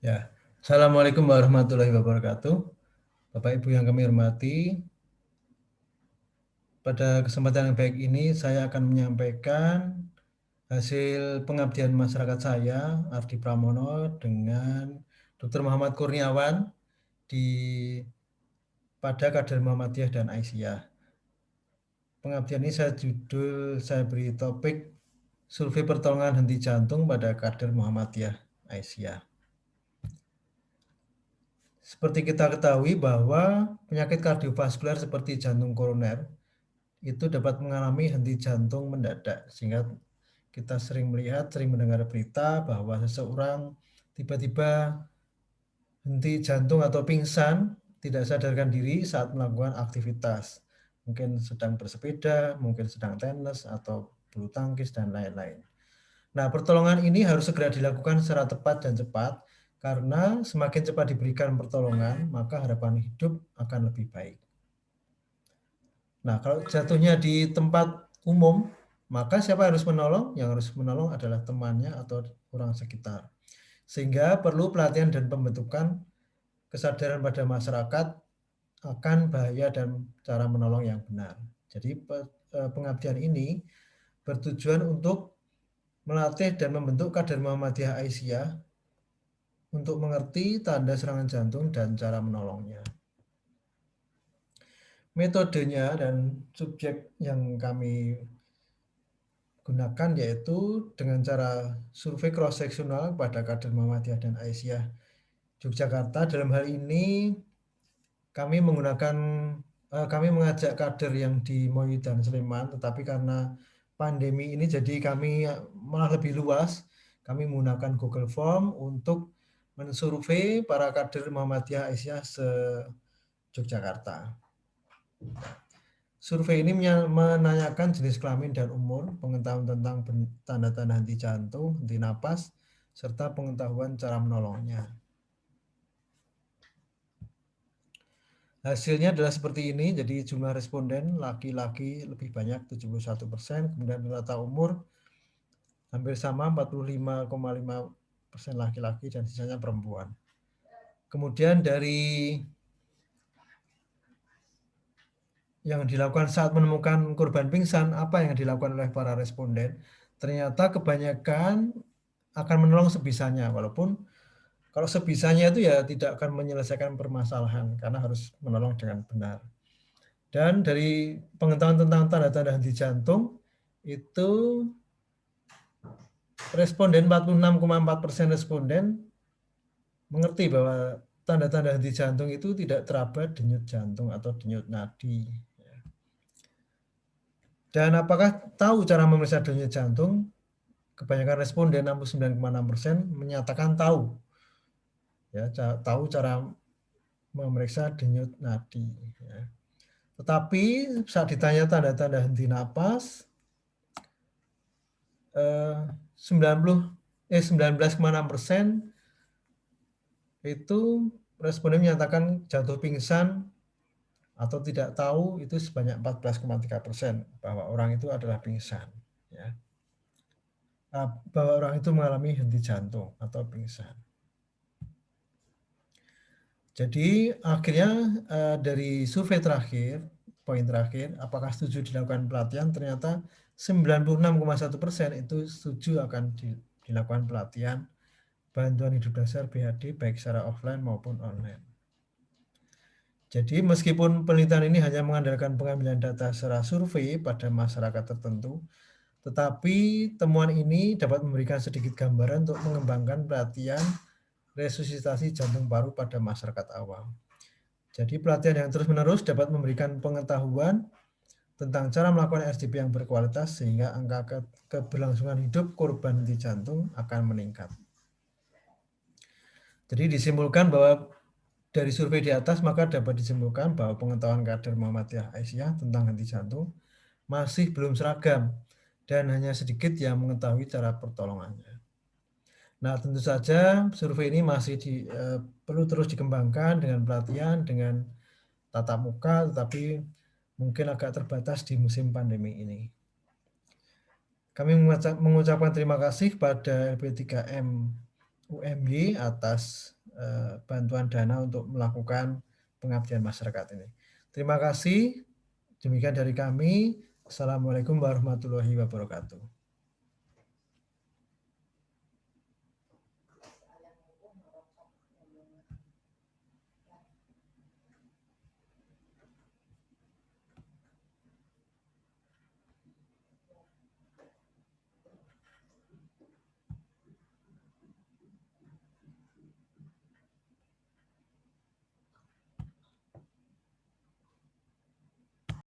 Ya, Assalamualaikum warahmatullahi wabarakatuh. Bapak Ibu yang kami hormati, pada kesempatan yang baik ini saya akan menyampaikan hasil pengabdian masyarakat saya, Ardi Pramono, dengan Dr. Muhammad Kurniawan di pada Kader Muhammadiyah dan Aisyah. Pengabdian ini saya beri topik survei pertolongan henti jantung pada Kader Muhammadiyah Aisyah. Seperti kita ketahui bahwa penyakit kardiovaskular seperti jantung koroner itu dapat mengalami henti jantung mendadak, sehingga kita sering mendengar berita bahwa seseorang tiba-tiba henti jantung atau pingsan, tidak sadarkan diri saat melakukan aktivitas. Mungkin sedang bersepeda, mungkin sedang tenis atau bulu tangkis dan lain-lain. Nah, pertolongan ini harus segera dilakukan secara tepat dan cepat, karena semakin cepat diberikan pertolongan, maka harapan hidup akan lebih baik. Nah, kalau jatuhnya di tempat umum, maka siapa yang harus menolong? Yang harus menolong adalah temannya atau orang sekitar. Sehingga perlu pelatihan dan pembentukan kesadaran pada masyarakat akan bahaya dan cara menolong yang benar. Jadi pengabdian ini bertujuan untuk melatih dan membentuk kader Muhammadiyah Aisyah untuk mengerti tanda serangan jantung dan cara menolongnya. Metodenya dan subjek yang kami gunakan yaitu dengan cara survei cross seksional pada kader Muhammadiyah dan Aisyah Yogyakarta. Dalam hal ini kami mengajak kader yang di Moyu dan Sleman, tetapi karena pandemi ini jadi kami malah lebih luas. Kami menggunakan Google Form untuk mensurvei para kader Muhammadiyah Aisyah se-Yogyakarta. Survei ini menanyakan jenis kelamin dan umur, pengetahuan tentang tanda-tanda henti jantung, henti napas, serta pengetahuan cara menolongnya. Hasilnya adalah seperti ini, jadi jumlah responden laki-laki lebih banyak 71%, kemudian rata umur hampir sama 45,5% laki-laki dan sisanya perempuan. Kemudian dari yang dilakukan saat menemukan korban pingsan, apa yang dilakukan oleh para responden? Ternyata kebanyakan akan menolong sebisanya, walaupun kalau sebisanya itu ya tidak akan menyelesaikan permasalahan karena harus menolong dengan benar. Dan dari pengetahuan tentang tanda-tanda henti jantung itu responden 46,4% responden mengerti bahwa tanda-tanda henti jantung itu tidak teraba denyut jantung atau denyut nadi. Dan apakah tahu cara memeriksa denyut jantung? Kebanyakan responden 69,6% menyatakan tahu, ya, tahu cara memeriksa denyut nadi. Ya. Tetapi saat ditanya tanda-tanda henti napas, 19,6% itu responden menyatakan jatuh pingsan atau tidak tahu, itu sebanyak 14,3% bahwa orang itu adalah pingsan. Ya. Bahwa orang itu mengalami henti jantung atau pingsan. Jadi akhirnya dari survei terakhir, poin terakhir, apakah setuju dilakukan pelatihan? Ternyata 96,1% itu setuju akan dilakukan pelatihan bantuan hidup dasar BHD baik secara offline maupun online. Jadi meskipun penelitian ini hanya mengandalkan pengambilan data secara survei pada masyarakat tertentu, tetapi temuan ini dapat memberikan sedikit gambaran untuk mengembangkan pelatihan resusitasi jantung paru pada masyarakat awam. Jadi pelatihan yang terus-menerus dapat memberikan pengetahuan tentang cara melakukan RCP yang berkualitas sehingga angka keberlangsungan hidup korban henti jantung akan meningkat. Jadi disimpulkan bahwa dari survei di atas maka dapat disimpulkan bahwa pengetahuan kader Muhammadiyah Aisyah tentang henti jantung masih belum seragam dan hanya sedikit yang mengetahui cara pertolongannya. Nah, tentu saja survei ini masih perlu terus dikembangkan dengan pelatihan, dengan tatap muka, tetapi mungkin agak terbatas di musim pandemi ini. Kami mengucapkan terima kasih pada LP3M UMY atas bantuan dana untuk melakukan pengabdian masyarakat ini. Terima kasih. Demikian dari kami. Assalamualaikum warahmatullahi wabarakatuh.